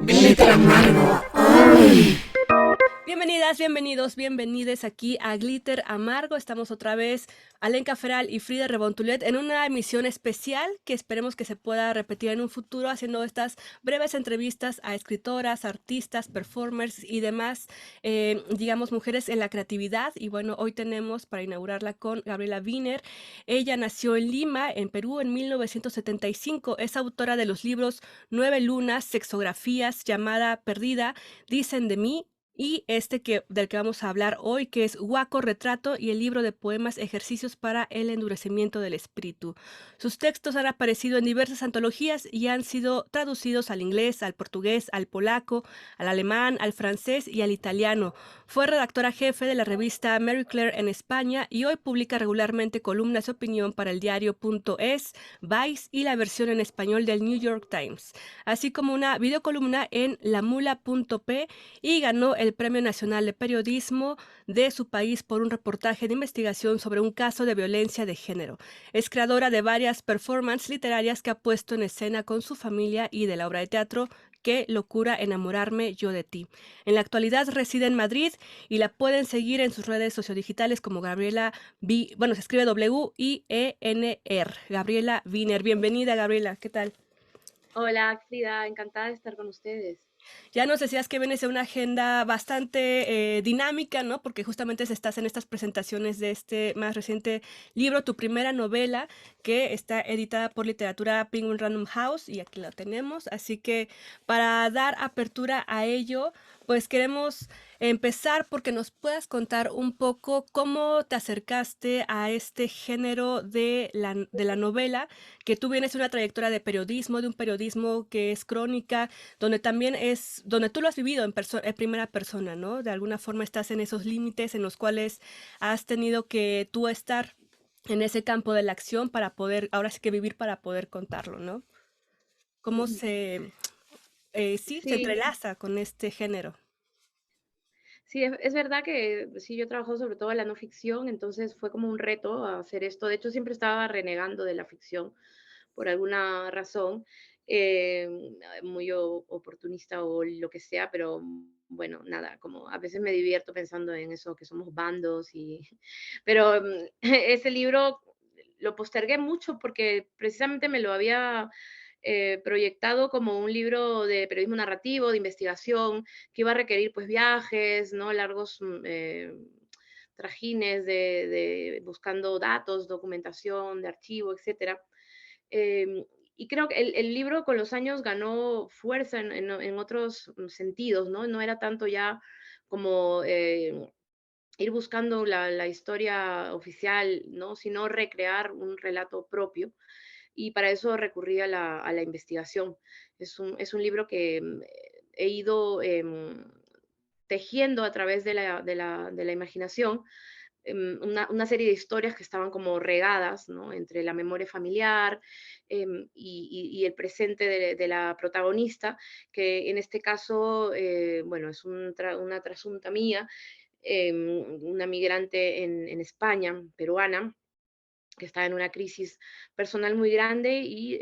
Glitter Amargo. ¡Ay! Bienvenidas, bienvenidos, bienvenides aquí a Glitter Amargo. Estamos otra vez Alenka Feral y Frida Rebontulet en una emisión especial que esperemos que se pueda repetir en un futuro, haciendo estas breves entrevistas a escritoras, artistas, performers y demás, digamos, mujeres en la creatividad. Y bueno, hoy tenemos para inaugurarla con Gabriela Wiener. Ella nació en Lima, en Perú, en 1975. Es autora de los libros Nueve Lunas, Sexografías, Llamada Perdida, Dicen de mí, y del que vamos a hablar hoy, que es Huaco Retrato, y el libro de poemas Ejercicios para el Endurecimiento del Espíritu. Sus textos han aparecido en diversas antologías y han sido traducidos al inglés, al portugués, al polaco, al alemán, al francés y al italiano. Fue redactora jefe de la revista Marie Claire en España y hoy publica regularmente columnas de opinión para el diario.es, Vice y la versión en español del New York Times, así como una videocolumna en lamula.p, y ganó el Premio Nacional de Periodismo de su país por un reportaje de investigación sobre un caso de violencia de género. Es creadora de varias performances literarias que ha puesto en escena con su familia y de la obra de teatro Qué locura enamorarme yo de ti. En la actualidad reside en Madrid y la pueden seguir en sus redes sociodigitales como Gabriela se escribe W-I-E-N-R, Gabriela Wiener. Bienvenida, Gabriela, ¿qué tal? Hola, Frida, encantada de estar con ustedes. Ya nos decías que vienes de una agenda bastante dinámica, ¿no? Porque justamente estás en estas presentaciones de este más reciente libro, tu primera novela, que está editada por Literatura Penguin Random House, y aquí la tenemos. Así que para dar apertura a ello, pues queremos empezar porque nos puedas contar un poco cómo te acercaste a este género de la novela, que tú vienes de una trayectoria de periodismo, de un periodismo que es crónica, donde también es, donde tú lo has vivido en primera persona, ¿no? De alguna forma estás en esos límites en los cuales has tenido que tú estar en ese campo de la acción para poder, ahora sí que vivir para poder contarlo, ¿no? ¿Cómo sí, se Sí, entrelaza con este género? sí, es verdad que sí, yo trabajo sobre todo en la no ficción, entonces fue como un reto hacer esto. De hecho, siempre estaba renegando de la ficción por alguna razón, eh, muy oportunista o lo que sea, pero bueno, nada, como a veces me divierto pensando en eso, que somos bandos y... Pero ese libro lo postergué mucho porque precisamente me lo había proyectado como un libro de periodismo narrativo, de investigación, que iba a requerir pues viajes, ¿no? Largos trajines de buscando datos, documentación, de archivo, etcétera. Eh, y creo que el libro con los años ganó fuerza en otros sentidos, ¿no? No era tanto ya como ir buscando la historia oficial, ¿no? Sino recrear un relato propio, y para eso recurrí a la investigación. Es un libro que he ido tejiendo a través de la imaginación, una serie de historias que estaban como regadas, ¿no? Entre la memoria familiar y el presente de la protagonista, que en este caso, bueno, es una trasunta mía, una migrante en España, peruana, que está en una crisis personal muy grande y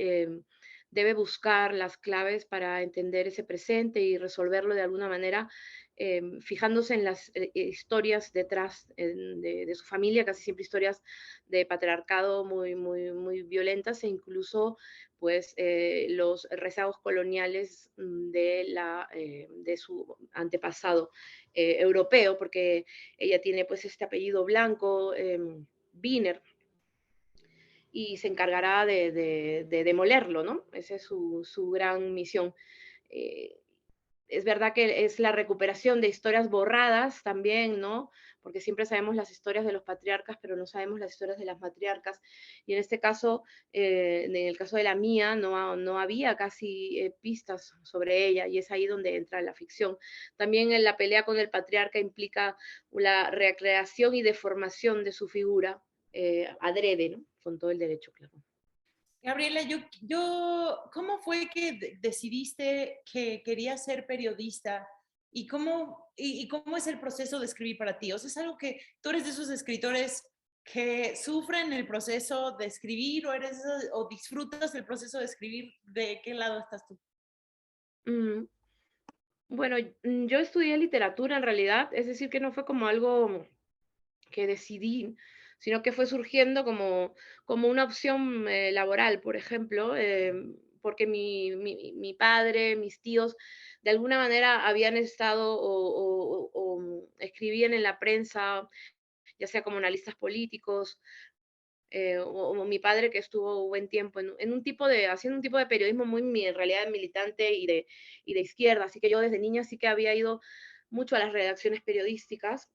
debe buscar las claves para entender ese presente y resolverlo de alguna manera, fijándose en las historias detrás de su familia, casi siempre historias de patriarcado muy, muy, muy violentas, e incluso pues los rezagos coloniales de su antepasado europeo, porque ella tiene pues este apellido blanco, Wiener, y se encargará de demolerlo, ¿no? Esa es su gran misión. Eh, es verdad que es la recuperación de historias borradas también, ¿no? Porque siempre sabemos las historias de los patriarcas, pero no sabemos las historias de las matriarcas. Y en este caso, en el caso de la mía, no había casi pistas sobre ella, y es ahí donde entra la ficción. También en la pelea con el patriarca implica la recreación y deformación de su figura, adrede, ¿no? Con todo el derecho, claro. Gabriela, ¿cómo fue que decidiste que querías ser periodista y cómo es el proceso de escribir para ti? O sea, ¿es algo que tú eres de esos escritores que sufren el proceso de escribir o disfrutas el proceso de escribir? ¿De qué lado estás tú? Mm. Bueno, yo estudié literatura en realidad, es decir, que no fue como algo que decidí, sino que fue surgiendo como una opción laboral, por ejemplo, porque mi padre, mis tíos, de alguna manera habían estado o escribían en la prensa, ya sea como analistas políticos, o mi padre que estuvo un buen tiempo en un tipo haciendo un tipo de periodismo muy en realidad militante y de izquierda, así que yo desde niña sí que había ido mucho a las redacciones periodísticas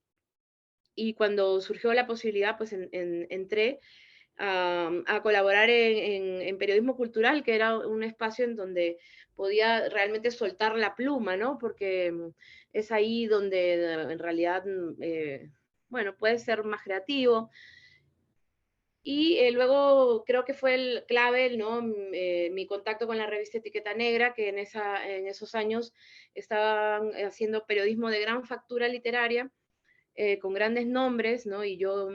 y cuando surgió la posibilidad, pues entré a colaborar en periodismo cultural, que era un espacio en donde podía realmente soltar la pluma, ¿no? Porque es ahí donde en realidad, bueno, puedes ser más creativo. Y luego creo que fue el clave, ¿no? Mi contacto con la revista Etiqueta Negra, que en esos años estaban haciendo periodismo de gran factura literaria, con grandes nombres, ¿no? Y yo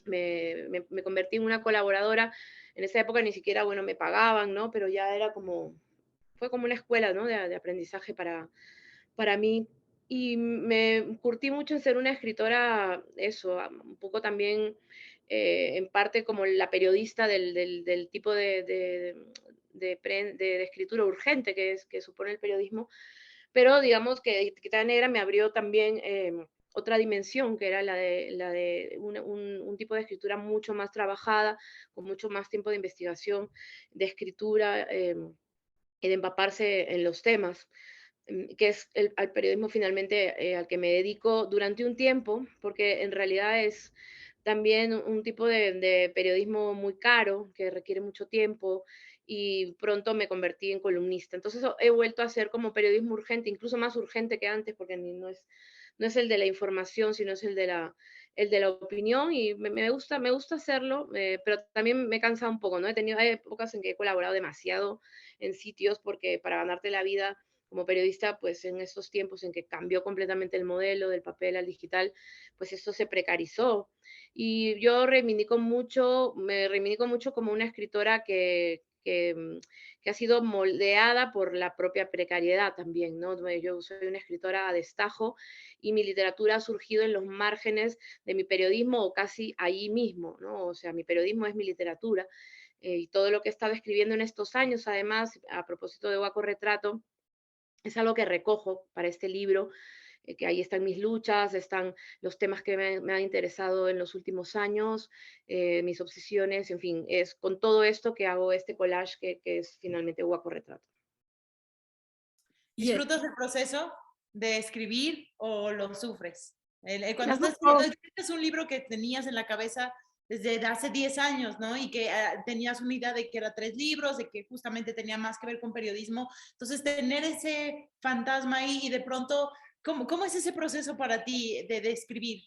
me convertí en una colaboradora. En esa época ni siquiera, bueno, me pagaban, ¿no? Pero ya era fue como una escuela, ¿no? De aprendizaje para mí. Y me curtí mucho en ser una escritora, eso, un poco también, en parte como la periodista del tipo de escritura urgente que supone el periodismo, pero digamos que Etiqueta Negra me abrió también otra dimensión, que era la de un tipo de escritura mucho más trabajada, con mucho más tiempo de investigación, de escritura y de empaparse en los temas, que es al periodismo finalmente al que me dedico durante un tiempo, porque en realidad es también un tipo de periodismo muy caro, que requiere mucho tiempo, y pronto me convertí en columnista. Entonces he vuelto a hacer como periodismo urgente, incluso más urgente que antes, porque no es el de la información, sino es el de la opinión, y me gusta hacerlo, pero también me cansa un poco, ¿no? Hay épocas en que he colaborado demasiado en sitios, porque para ganarte la vida como periodista, pues en estos tiempos en que cambió completamente el modelo del papel al digital, pues esto se precarizó. Y yo me reivindico mucho como una escritora que ha sido moldeada por la propia precariedad también, ¿no? Yo soy una escritora a destajo y mi literatura ha surgido en los márgenes de mi periodismo o casi ahí mismo, ¿no? O sea, mi periodismo es mi literatura. Y todo lo que he estado escribiendo en estos años, además, a propósito de Guaco Retrato, es algo que recojo para este libro, que ahí están mis luchas, están los temas que me han interesado en los últimos años, mis obsesiones, en fin, es con todo esto que hago este collage que es finalmente Guaco Retrato. Y ¿Disfrutas el proceso de escribir o lo sufres? Cuando Las dos estás cosas. es un libro que tenías en la cabeza desde hace 10 años, ¿no? Y que tenías una idea de que era 3 libros, de que justamente tenía más que ver con periodismo. Entonces, tener ese fantasma ahí y de pronto, ¿cómo es ese proceso para ti de escribir?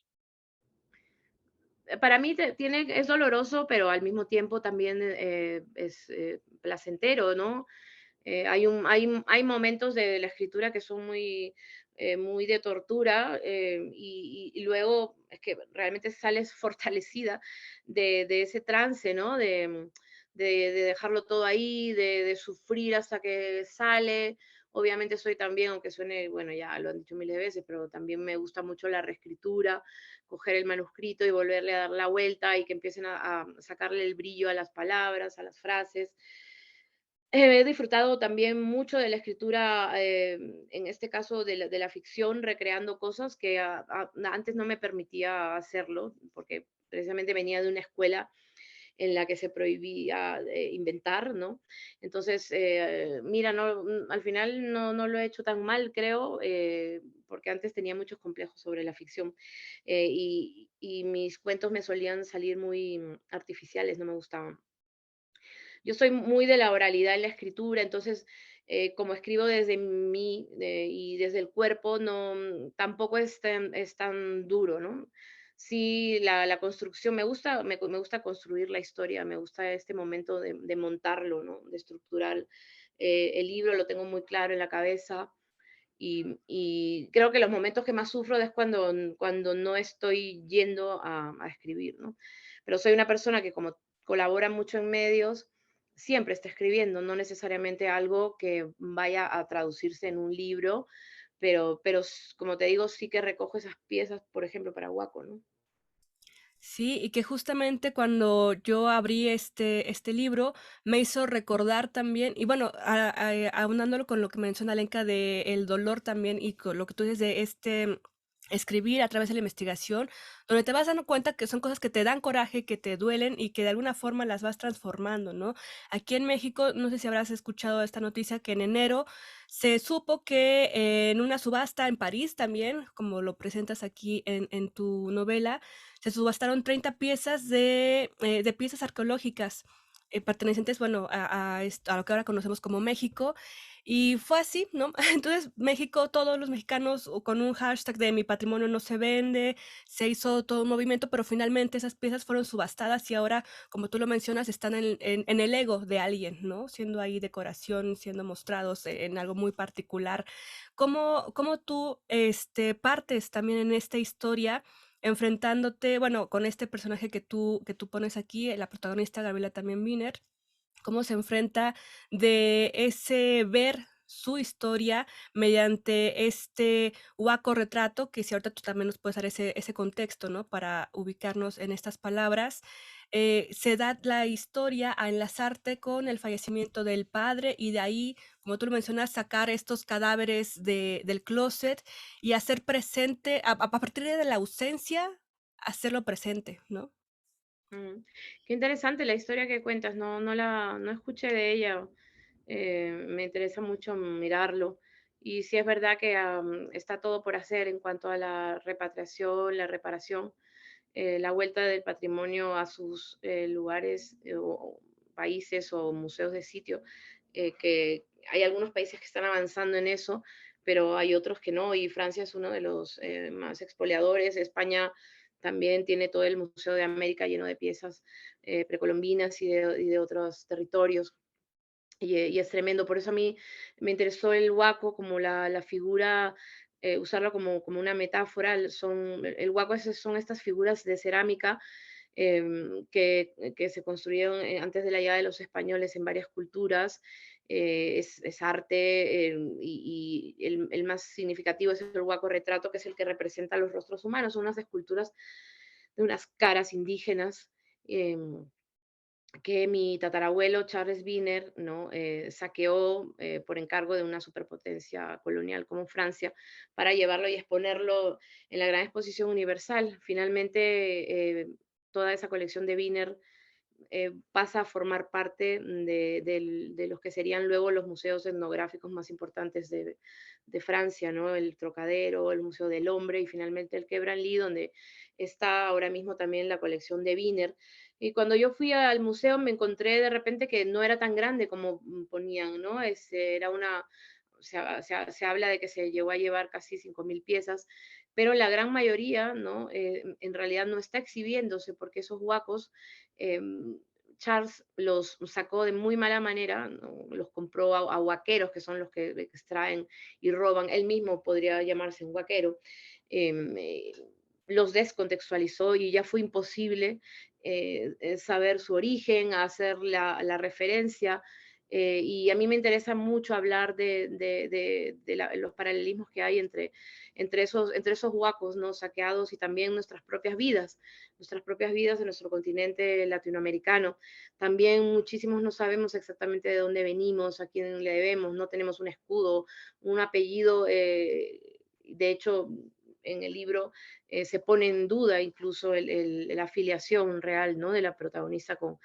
Para mí es doloroso, pero al mismo tiempo también es placentero, ¿no? Hay momentos de la escritura que son muy de tortura, y luego es que realmente sales fortalecida de ese trance, ¿no? De dejarlo todo ahí, de sufrir hasta que sale. Obviamente soy también, aunque suene, bueno, ya lo han dicho miles de veces, pero también me gusta mucho la reescritura, coger el manuscrito y volverle a dar la vuelta y que empiecen a sacarle el brillo a las palabras, a las frases. He disfrutado también mucho de la escritura, en este caso de la ficción, recreando cosas que antes no me permitía hacerlo, porque precisamente venía de una escuela en la que se prohibía inventar, ¿no? Entonces, mira, no, al final no lo he hecho tan mal, creo, porque antes tenía muchos complejos sobre la ficción, y mis cuentos me solían salir muy artificiales, no me gustaban. Yo soy muy de la oralidad en la escritura, entonces, como escribo desde mí y desde el cuerpo, no, tampoco es tan duro, ¿no? Sí, la construcción, me gusta construir la historia, me gusta este momento de montarlo, ¿no? De estructurar el libro, lo tengo muy claro en la cabeza. Y creo que los momentos que más sufro es cuando no estoy yendo a escribir, ¿no? Pero soy una persona que como colabora mucho en medios, siempre está escribiendo, no necesariamente algo que vaya a traducirse en un libro, pero como te digo, sí que recojo esas piezas, por ejemplo, para Waco, ¿no? Sí, y que justamente cuando yo abrí este libro, me hizo recordar también, y bueno, aunándolo con lo que menciona Alenka de el dolor también, y con lo que tú dices de escribir a través de la investigación, donde te vas dando cuenta que son cosas que te dan coraje, que te duelen y que de alguna forma las vas transformando, ¿no? Aquí en México, no sé si habrás escuchado esta noticia, que en enero se supo que en una subasta en París también, como lo presentas aquí en tu novela, se subastaron 30 piezas de piezas arqueológicas, pertenecientes, bueno, a lo que ahora conocemos como México, y fue así, ¿no? Entonces, México, todos los mexicanos con un hashtag de mi patrimonio no se vende, se hizo todo un movimiento, pero finalmente esas piezas fueron subastadas y ahora, como tú lo mencionas, están en el ego de alguien, ¿no? Siendo ahí decoración, siendo mostrados en algo muy particular. ¿Cómo tú partes también en esta historia? Enfrentándote, bueno, con este personaje que tú pones aquí, la protagonista Gabriela también Wiener, cómo se enfrenta de ese ver su historia mediante este huaco retrato, que si ahorita tú también nos puedes dar ese contexto, ¿no? Para ubicarnos en estas palabras, se da la historia a enlazarte con el fallecimiento del padre y de ahí, como tú lo mencionas, sacar estos cadáveres del closet y hacer presente, a partir de la ausencia, hacerlo presente, ¿no? Mm, Qué interesante la historia que cuentas, no escuché de ella, me interesa mucho mirarlo. Y sí es verdad que está todo por hacer en cuanto a la repatriación, la reparación, la vuelta del patrimonio a sus lugares o países o museos de sitio, que hay algunos países que están avanzando en eso, pero hay otros que no, y Francia es uno de los más expoliadores. España también tiene todo el Museo de América lleno de piezas precolombinas y de otros territorios. Y es tremendo, por eso a mí me interesó el huaco como la figura, usarlo como una metáfora. El huaco son estas figuras de cerámica que se construyeron antes de la llegada de los españoles en varias culturas. Es arte, y el más significativo es el huaco retrato, que es el que representa los rostros humanos, son unas esculturas de unas caras indígenas. Que mi tatarabuelo Charles Wiener, ¿no? Saqueó por encargo de una superpotencia colonial como Francia para llevarlo y exponerlo en la Gran Exposición Universal. Finalmente, toda esa colección de Wiener pasa a formar parte de los que serían luego los museos etnográficos más importantes de Francia, ¿no? El Trocadero, el Museo del Hombre y finalmente el Quai Branly, donde está ahora mismo también la colección de Wiener. Y cuando yo fui al museo me encontré de repente que no era tan grande como ponían, ¿no? Era una, se habla de que se llegó a llevar casi 5.000 piezas, pero la gran mayoría, ¿no? En realidad no está exhibiéndose porque esos huacos eh, Charles los sacó de muy mala manera, ¿no? Los compró a huaqueros, que son los que extraen y roban. Él mismo podría llamarse un huaquero. Em, eh, los descontextualizó y ya fue imposible saber su origen, hacer la referencia. Y a mí me interesa mucho hablar de los paralelismos que hay entre esos huacos, ¿no? Saqueados y también nuestras propias vidas en nuestro continente latinoamericano. También muchísimos no sabemos exactamente de dónde venimos, a quién le debemos, no tenemos un escudo, un apellido. De hecho, en el libro se pone en duda incluso la afiliación real, ¿no? De la protagonista con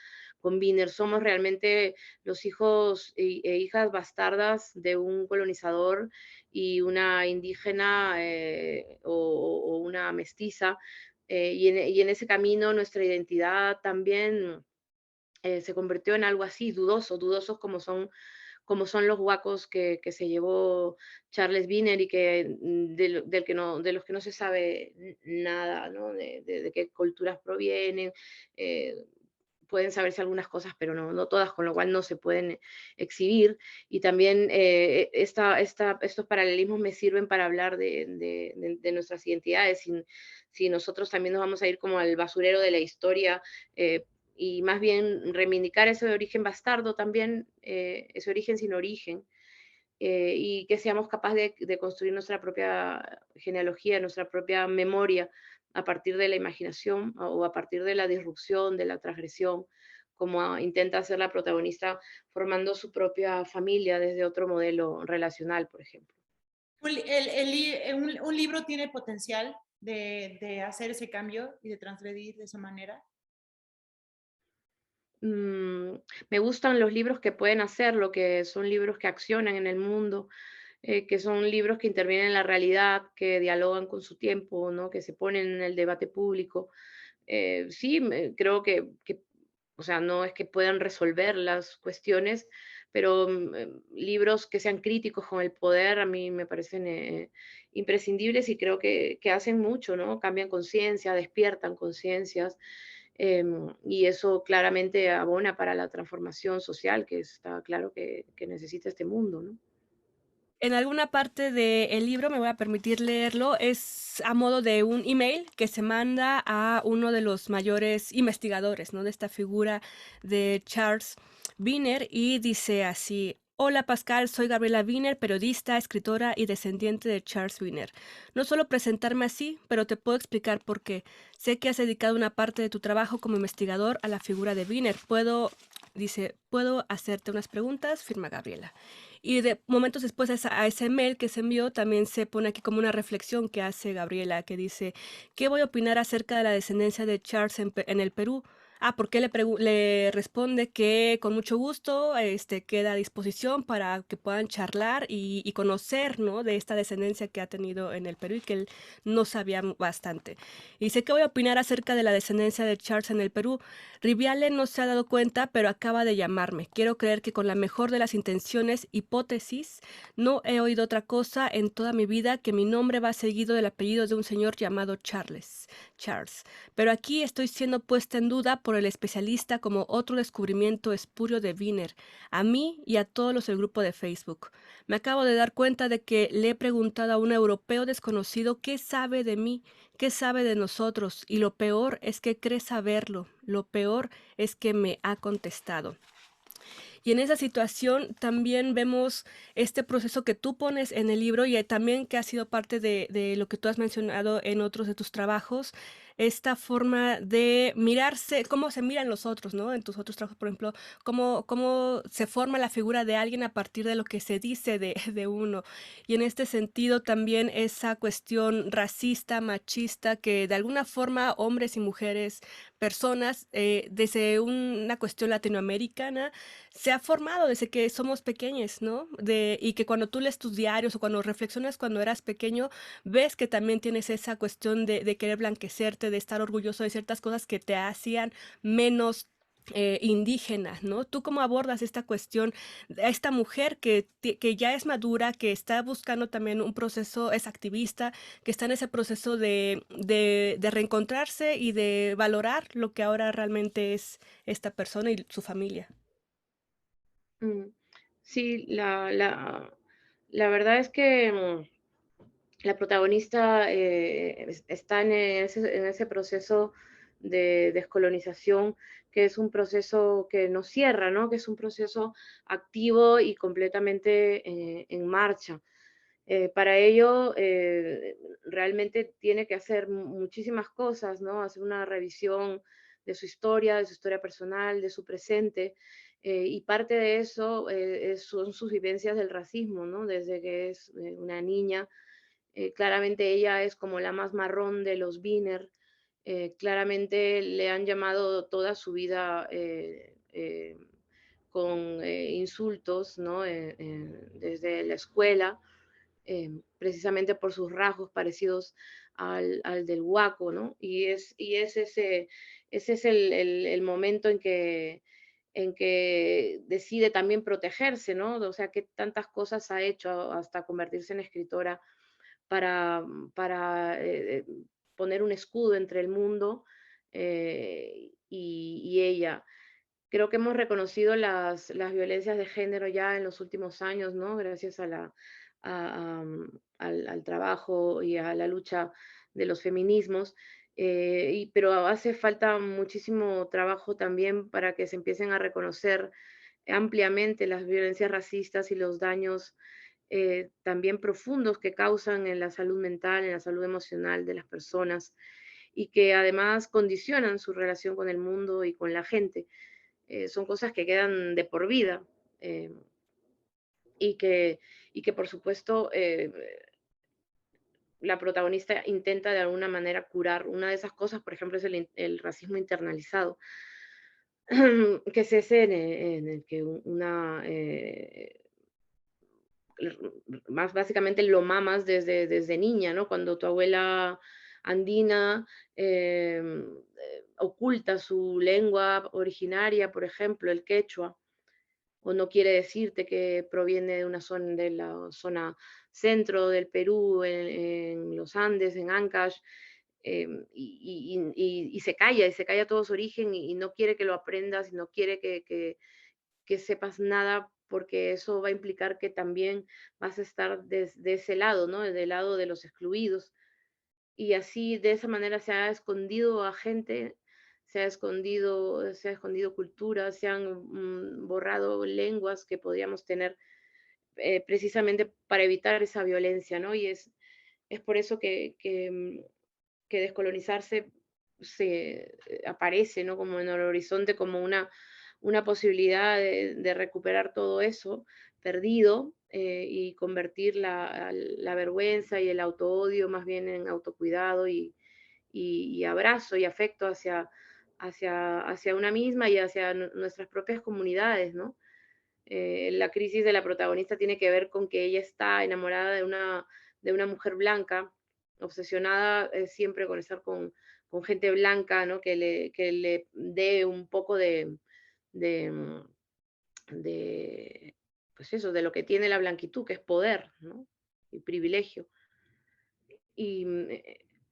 Wiener. Somos realmente los hijos e hijas bastardas de un colonizador y una indígena o una mestiza. Y en ese camino nuestra identidad también se convirtió en algo así, dudosos como son los huacos que se llevó Charles Wiener y que de los que no se sabe nada, ¿no? De qué culturas provienen. eh, Pueden saberse algunas cosas, pero no todas, con lo cual no se pueden exhibir. Y también estos paralelismos me sirven para hablar de nuestras identidades. Si nosotros también nos vamos a ir como al basurero de la historia, y más bien reivindicar ese origen bastardo también, ese origen sin origen, y que seamos capaces de construir nuestra propia genealogía, nuestra propia memoria a partir de la imaginación o a partir de la disrupción, de la transgresión, como intenta hacer la protagonista formando su propia familia desde otro modelo relacional, por ejemplo. Un libro tiene potencial de hacer ese cambio y de transgredir de esa manera. Mm, Me gustan los libros que pueden hacerlo, que son libros que accionan en el mundo, que son libros que intervienen en la realidad, que dialogan con su tiempo, ¿no? Que se ponen en el debate público. Sí, creo que, o sea, no es que puedan resolver las cuestiones, pero libros que sean críticos con el poder a mí me parecen imprescindibles y creo que hacen mucho, ¿no? Cambian conciencia, despiertan conciencias, y eso claramente abona para la transformación social que está claro que necesita este mundo, ¿no? En alguna parte del libro, me voy a permitir leerlo, es a modo de un email que se manda a uno de los mayores investigadores, ¿no? De esta figura de Charles Wiener y dice así: Hola Pascal, soy Gabriela Wiener, periodista, escritora y descendiente de Charles Wiener. No suelo presentarme así, pero te puedo explicar por qué. Sé que has dedicado una parte de tu trabajo como investigador a la figura de Wiener. ¿Puedo hacerte unas preguntas? Firma Gabriela. Y de momentos después a ese mail que se envió también se pone aquí como una reflexión que hace Gabriela, que dice: ¿qué voy a opinar acerca de la descendencia de Charles en el Perú? Porque le responde que con mucho gusto queda a disposición para que puedan charlar y conocer, ¿no? De esta descendencia que ha tenido en el Perú y que él no sabía bastante. Y dice: ¿qué voy a opinar acerca de la descendencia de Charles en el Perú? Riviale no se ha dado cuenta, pero acaba de llamarme. Quiero creer que con la mejor de las intenciones, hipótesis, no he oído otra cosa en toda mi vida que mi nombre va seguido del apellido de un señor llamado Charles. Pero aquí estoy siendo puesta en duda por el especialista como otro descubrimiento espurio de Wiener, a mí y a todos los del grupo de Facebook. Me acabo de dar cuenta de que le he preguntado a un europeo desconocido qué sabe de mí, qué sabe de nosotros, y lo peor es que cree saberlo, lo peor es que me ha contestado. Y en esa situación también vemos este proceso que tú pones en el libro y también que ha sido parte de lo que tú has mencionado en otros de tus trabajos, esta forma de mirarse, cómo se miran los otros, ¿no? En tus otros trabajos, por ejemplo, cómo se forma la figura de alguien a partir de lo que se dice de uno. Y en este sentido también esa cuestión racista, machista, que de alguna forma hombres y mujeres, personas, desde una cuestión latinoamericana, se ha formado desde que somos pequeños, ¿no? Y que cuando tú lees tus diarios o cuando reflexionas cuando eras pequeño, ves que también tienes esa cuestión de querer blanquecerte, de estar orgulloso de ciertas cosas que te hacían menos indígenas, ¿no? ¿Tú cómo abordas esta cuestión, a esta mujer que ya es madura, que está buscando también un proceso, es activista, que está en ese proceso de reencontrarse y de valorar lo que ahora realmente es esta persona y su familia? Mm, Sí, la verdad es que la protagonista está en ese proceso de descolonización, que es un proceso que no cierra, ¿no? Que es un proceso activo y completamente en marcha. Para ello, realmente tiene que hacer muchísimas cosas, ¿no? Hacer una revisión de su historia personal, de su presente, y parte de eso son sus vivencias del racismo, ¿no? Desde que es una niña, claramente ella es como la más marrón de los Wiener, claramente le han llamado toda su vida con insultos, ¿no? Desde la escuela, precisamente por sus rasgos parecidos al del guaco, ¿no? Ese es el momento en que decide también protegerse, ¿no? O sea, que tantas cosas ha hecho hasta convertirse en escritora para, para poner un escudo entre el mundo y ella. Creo que hemos reconocido las violencias de género ya en los últimos años, ¿no? Gracias al trabajo y a la lucha de los feminismos. pero hace falta muchísimo trabajo también para que se empiecen a reconocer ampliamente las violencias racistas y los daños también profundos que causan en la salud mental, en la salud emocional de las personas y que además condicionan su relación con el mundo y con la gente. Son cosas que quedan de por vida eh, y, que, y que por supuesto la protagonista intenta de alguna manera curar. Una de esas cosas, por ejemplo, es el racismo internalizado, que es ese en el que más básicamente lo mamas desde niña, ¿no? Cuando tu abuela andina oculta su lengua originaria, por ejemplo, el quechua, o no quiere decirte que proviene de una zona, de la zona centro del Perú, en los Andes, en Ancash, y se calla todo su origen y no quiere que lo aprendas y no quiere que sepas nada porque eso va a implicar que también vas a estar de ese lado, ¿no? Del lado de los excluidos. Y así, de esa manera, se ha escondido a gente, se ha escondido culturas, se han borrado lenguas que podríamos tener precisamente para evitar esa violencia, ¿no? Y es por eso que descolonizarse aparece, ¿no? Como en el horizonte, como una posibilidad de recuperar todo eso perdido y convertir la vergüenza y el autoodio más bien en autocuidado y abrazo y afecto hacia una misma y hacia nuestras propias comunidades, ¿no? La crisis de la protagonista tiene que ver con que ella está enamorada de una mujer blanca, obsesionada siempre con estar con gente blanca, ¿no? Que le dé un poco de, mm, de, pues eso, de lo que tiene la blanquitud, que es poder, ¿no? Y privilegio. Y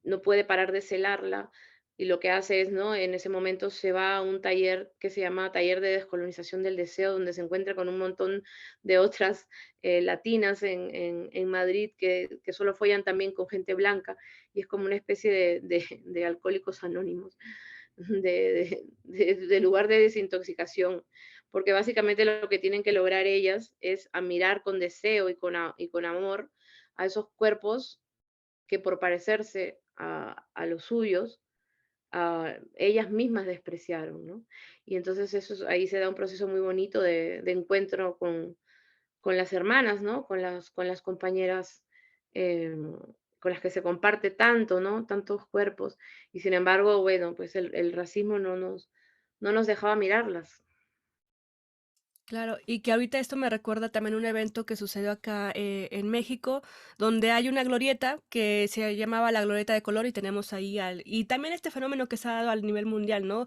no puede parar de celarla. Y lo que hace es, ¿no? En ese momento se va a un taller que se llama Taller de Descolonización del Deseo, donde se encuentra con un montón de otras latinas en Madrid que solo follan también con gente blanca. Y es como una especie de alcohólicos anónimos, de lugar de desintoxicación. Porque básicamente lo que tienen que lograr ellas es admirar con deseo y con amor a esos cuerpos que por parecerse a los suyos, ellas mismas despreciaron, ¿no? Y entonces ahí se da un proceso muy bonito de encuentro con las hermanas, ¿no? Con las compañeras eh, con las que se comparte tanto, ¿no? Tantos cuerpos. Y sin embargo, bueno, pues el racismo no nos dejaba mirarlas. Claro, y que ahorita esto me recuerda también un evento que sucedió acá en México, donde hay una glorieta que se llamaba la Glorieta de Color y tenemos ahí y también este fenómeno que se ha dado al nivel mundial, ¿no?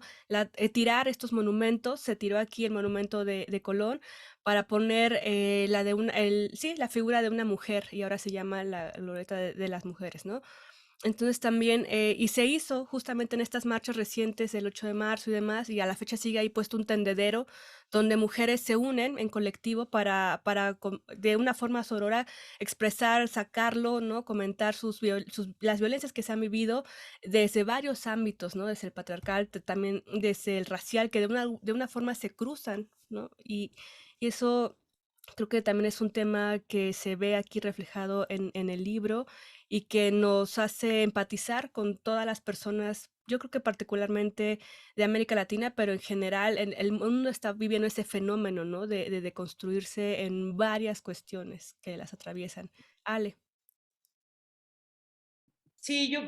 Tirar estos monumentos, se tiró aquí el monumento de Colón para poner la figura de una mujer y ahora se llama la Glorieta de las mujeres, ¿no? Entonces también, y se hizo justamente en estas marchas recientes del 8 de marzo y demás, y a la fecha sigue ahí puesto un tendedero donde mujeres se unen en colectivo para de una forma sorora expresar, sacarlo, ¿no? Comentar las violencias que se han vivido desde varios ámbitos, ¿no? Desde el patriarcal, también desde el racial, que de una forma se cruzan, ¿no? Y eso creo que también es un tema que se ve aquí reflejado en el libro y que nos hace empatizar con todas las personas, yo creo que particularmente de América Latina, pero en general el mundo está viviendo ese fenómeno, ¿no? De construirse en varias cuestiones que las atraviesan. Ale. Sí, yo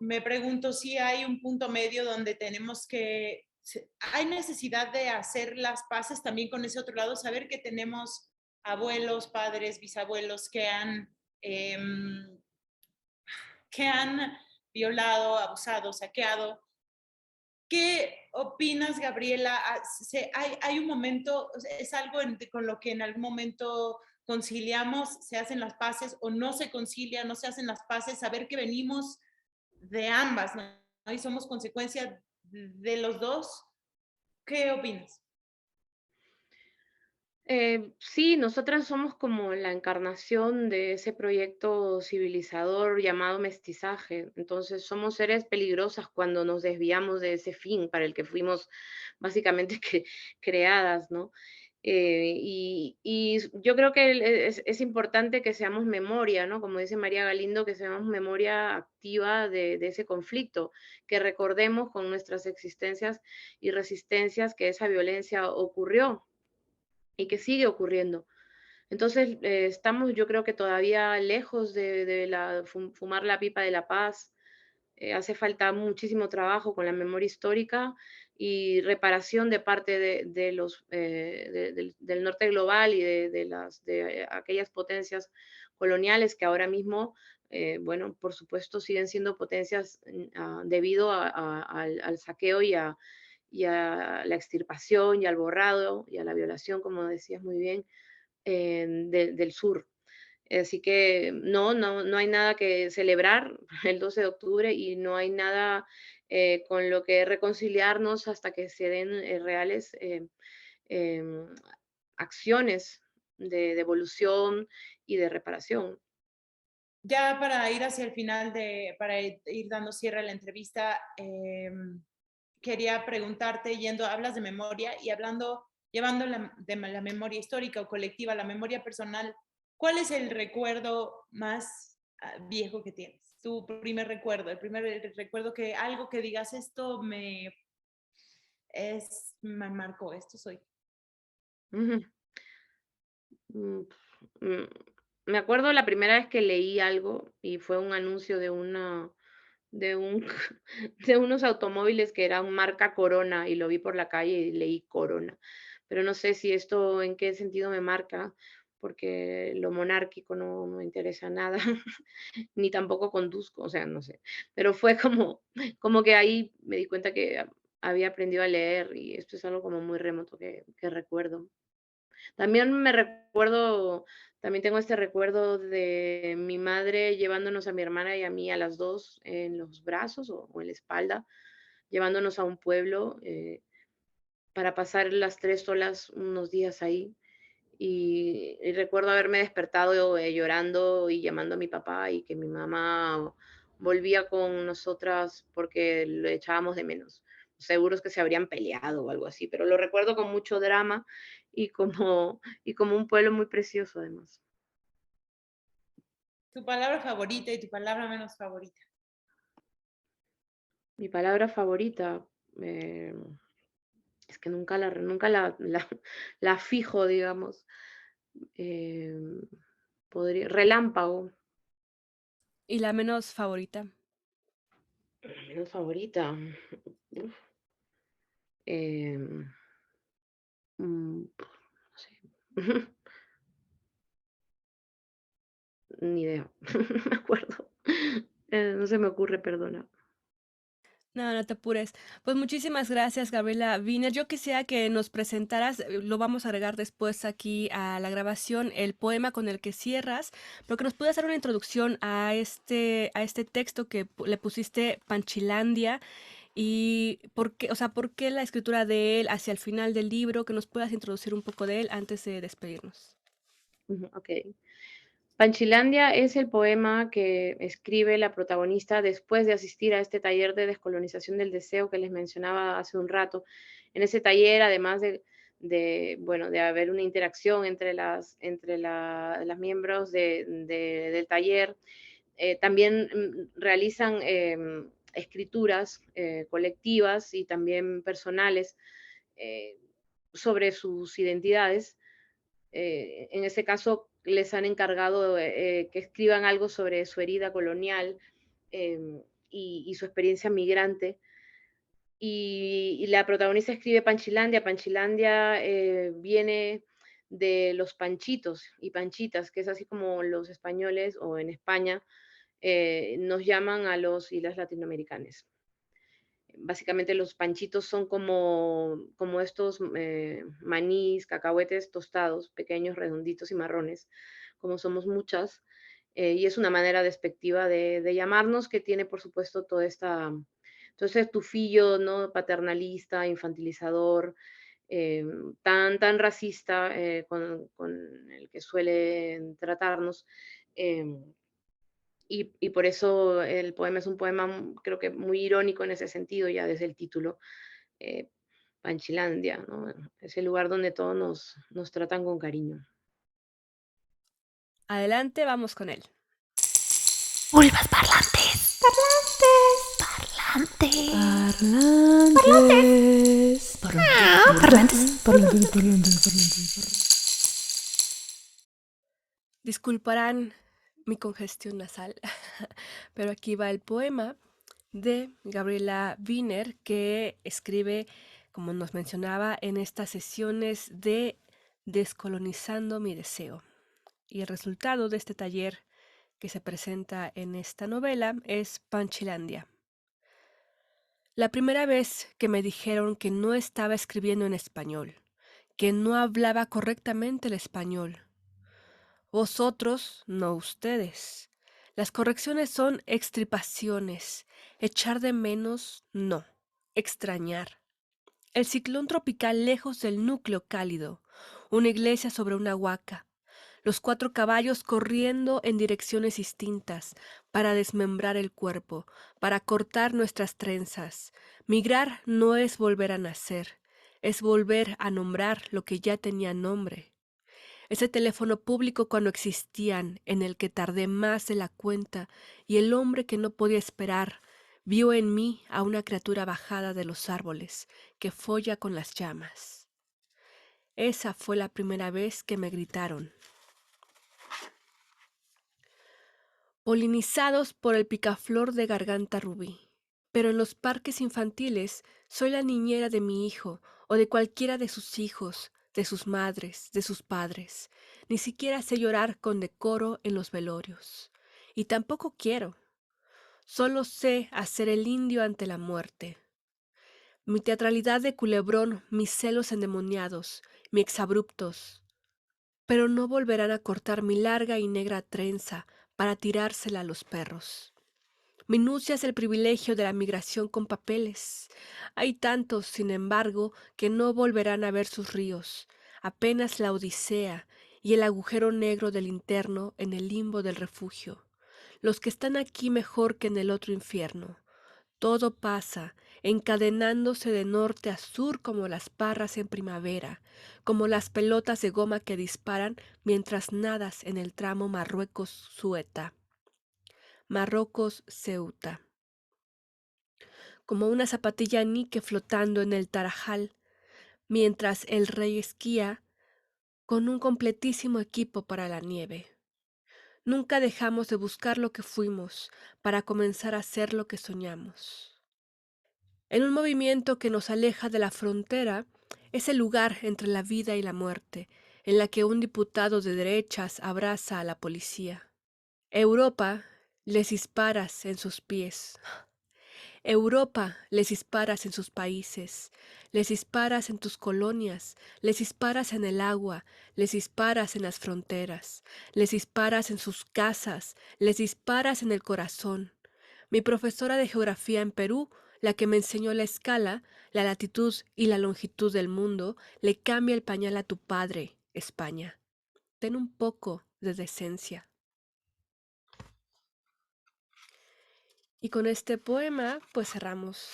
me pregunto si hay un punto medio donde hay necesidad de hacer las paces también con ese otro lado, saber que tenemos abuelos, padres, bisabuelos que han violado, abusado, saqueado. ¿Qué opinas, Gabriela? Hay un momento, es algo con lo que en algún momento conciliamos, se hacen las paces o no se concilia, no se hacen las paces, saber que venimos de ambas, ¿no? Y somos consecuencia de los dos. ¿Qué opinas? Sí, nosotras somos como la encarnación de ese proyecto civilizador llamado mestizaje. Entonces, somos seres peligrosas cuando nos desviamos de ese fin para el que fuimos básicamente creadas, ¿no? Y yo creo que es importante que seamos memoria, ¿no? Como dice María Galindo, que seamos memoria activa de ese conflicto, que recordemos con nuestras existencias y resistencias que esa violencia ocurrió y que sigue ocurriendo. Entonces, estamos, yo creo que todavía lejos de fumar la pipa de la paz. Hace falta muchísimo trabajo con la memoria histórica y reparación de parte de los, del norte global y de aquellas potencias coloniales que ahora mismo, bueno, por supuesto, siguen siendo potencias debido al saqueo y a la extirpación y al borrado y a la violación, como decías muy bien, del sur. Así que no hay nada que celebrar el 12 de octubre y no hay nada con lo que reconciliarnos hasta que se den reales em, acciones de devolución y de reparación. Ya para ir hacia el final, para ir dando cierre a la entrevista, quería preguntarte, hablas de memoria y llevando de la memoria histórica o colectiva, la memoria personal, ¿cuál es el recuerdo más viejo que tienes? Tu primer recuerdo, el primer recuerdo que algo que digas, me marcó, esto soy. Ujú. Mm, mm, Me acuerdo la primera vez que leí algo y fue un anuncio de un de unos automóviles que eran marca Corona y lo vi por la calle y leí Corona. Pero no sé si esto en qué sentido me marca, porque lo monárquico no me interesa nada, ni tampoco conduzco, o sea, no sé. Pero fue como que ahí me di cuenta que había aprendido a leer y esto es algo como muy remoto que recuerdo. También me recuerdo, también tengo este recuerdo de mi madre llevándonos a mi hermana y a mí, a las 2 en los brazos o en la espalda, llevándonos a un pueblo, para pasar las 3 solas unos días ahí. Y recuerdo haberme despertado, llorando y llamando a mi papá, y que mi mamá volvía con nosotras porque le echábamos de menos. Seguros que se habrían peleado o algo así, pero lo recuerdo con mucho drama y como un pueblo muy precioso además. Tu palabra favorita y tu palabra menos favorita. Mi palabra favorita, eh, es que nunca la fijo, digamos. Em, relámpago, ¿Y la menos favorita? menos favorita. Uf, em, no sé. Ni idea. No me acuerdo. No se me ocurre, perdona. No, no te apures. Pues muchísimas gracias, Gabriela Wiener. Yo quisiera que nos presentaras, lo vamos a agregar después aquí a la grabación, el poema con el que cierras, pero que nos puedas dar una introducción a este texto que le pusiste Panchilandia y por qué, o sea, por qué la escritura de él hacia el final del libro, que nos puedas introducir un poco de él antes de despedirnos. Ujú, ok. Panchilandia es el poema que escribe la protagonista después de asistir a este taller de descolonización del deseo que les mencionaba hace un rato. En ese taller, además bueno, de haber una interacción entre las miembros del taller, también realizan escrituras colectivas y también personales, eh, sobre sus identidades. En ese caso, les han encargado que escriban algo sobre su herida colonial, y su experiencia migrante. Y la protagonista escribe Panchilandia. Panchilandia viene de los panchitos y panchitas, que es así como los españoles o en España nos llaman a los y las latinoamericanas. Básicamente los panchitos son como estos manís, cacahuetes tostados, pequeños, redonditos y marrones, como somos muchas. Y es una manera despectiva de llamarnos, que tiene, por supuesto, todo este tufillo, ¿no? Paternalista, infantilizador, tan racista con el que suelen tratarnos. em, y por eso el poema es un poema, creo que muy irónico en ese sentido, ya desde el título, eh, Panchilandia, ¿no? Es el lugar donde todos nos tratan con cariño. Adelante, vamos con él. Vulvas parlantes. Parlantes. Disculparán mi congestión nasal, pero aquí va el poema de Gabriela Wiener, que escribe, como nos mencionaba, en estas sesiones de Descolonizando mi deseo. Y el resultado de este taller que se presenta en esta novela es Panchilandia. La primera vez que me dijeron que no estaba escribiendo en español, que no hablaba correctamente el español. Vosotros, no ustedes. Las correcciones son extirpaciones. Echar de menos, no. Extrañar. El ciclón tropical lejos del núcleo cálido. Una iglesia sobre una huaca. Los 4 caballos corriendo en direcciones distintas para desmembrar el cuerpo, para cortar nuestras trenzas. Migrar no es volver a nacer, es volver a nombrar lo que ya tenía nombre. Ese teléfono público cuando existían, en el que tardé más de la cuenta, y el hombre que no podía esperar, vio en mí a una criatura bajada de los árboles, que folla con las llamas. Esa fue la primera vez que me gritaron. Polinizados por el picaflor de garganta rubí. Pero en los parques infantiles soy la niñera de mi hijo o de cualquiera de sus hijos, de sus madres, de sus padres. Ni siquiera sé llorar con decoro en los velorios. Y tampoco quiero. Solo sé hacer el indio ante la muerte. Mi teatralidad de culebrón, mis celos endemoniados, mis exabruptos. Pero no volverán a cortar mi larga y negra trenza para tirársela a los perros. Minucias el privilegio de la migración con papeles. Hay tantos, sin embargo, que no volverán a ver sus ríos, apenas la odisea y el agujero negro del interno en el limbo del refugio. Los que están aquí mejor que en el otro infierno. Todo pasa, encadenándose de norte a sur como las parras en primavera, como las pelotas de goma que disparan mientras nadas en el tramo Marruecos-Ceuta. Marruecos-Ceuta. Como una zapatilla Nike flotando en el Tarajal, mientras el rey esquía con un completísimo equipo para la nieve. Nunca dejamos de buscar lo que fuimos para comenzar a ser lo que soñamos. En un movimiento que nos aleja de la frontera, es el lugar entre la vida y la muerte, en la que un diputado de derechas abraza a la policía. Europa, les disparas en sus pies. Europa, les disparas en sus países, les disparas en tus colonias, les disparas en el agua, les disparas en las fronteras, les disparas en sus casas, les disparas en el corazón. Mi profesora de geografía en Perú, la que me enseñó la escala, la latitud y la longitud del mundo, le cambia el pañal a tu padre, España. Ten un poco de decencia. Y con este poema, pues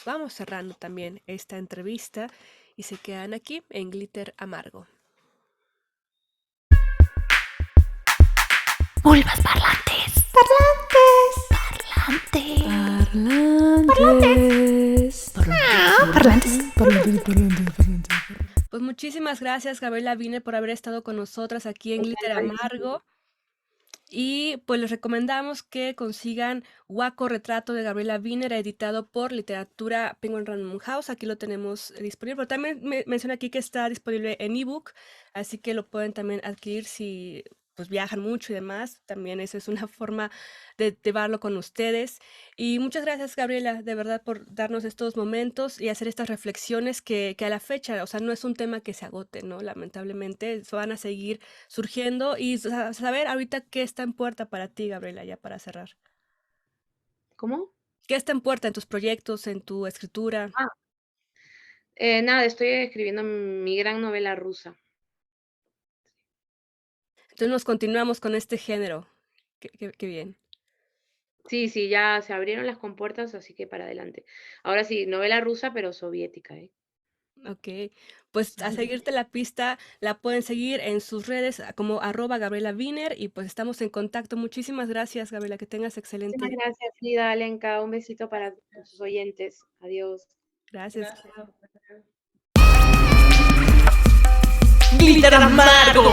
vamos cerrando también esta entrevista y se quedan aquí en Glitter Amargo. Vulvas parlantes. Pues muchísimas gracias, Gabriela Wiener, por haber estado con nosotras aquí en Glitter Amargo. Y pues les recomendamos que consigan Guaco Retrato de Gabriela Wiener, editado por Literatura Penguin Random House. Aquí lo tenemos disponible, pero también menciona aquí que está disponible en ebook, así que lo pueden también adquirir si pues viajan mucho y demás. También eso es una forma de llevarlo con ustedes. Y muchas gracias, Gabriela, de verdad, por darnos estos momentos y hacer estas reflexiones que a la fecha, o sea, no es un tema que se agote, ¿no? Lamentablemente, van a seguir surgiendo y saber ahorita qué está en puerta para ti, Gabriela, ya para cerrar. ¿Cómo? ¿Qué está en puerta en tus proyectos, en tu escritura? Nada, estoy escribiendo mi gran novela rusa. Entonces nos continuamos con este género. Qué bien. Sí, sí, ya se abrieron las compuertas, así que para adelante. Ahora sí, novela rusa, pero soviética, ¿eh? Ok, pues a seguirte la pista, la pueden seguir en sus redes como @Gabriela Wiener y pues estamos en contacto. Muchísimas gracias, Gabriela, que tengas Muchísimas excelente. gracias, Frida, Alenka. Un besito para sus oyentes. Adiós. Gracias. Gracias. Glitter amargo.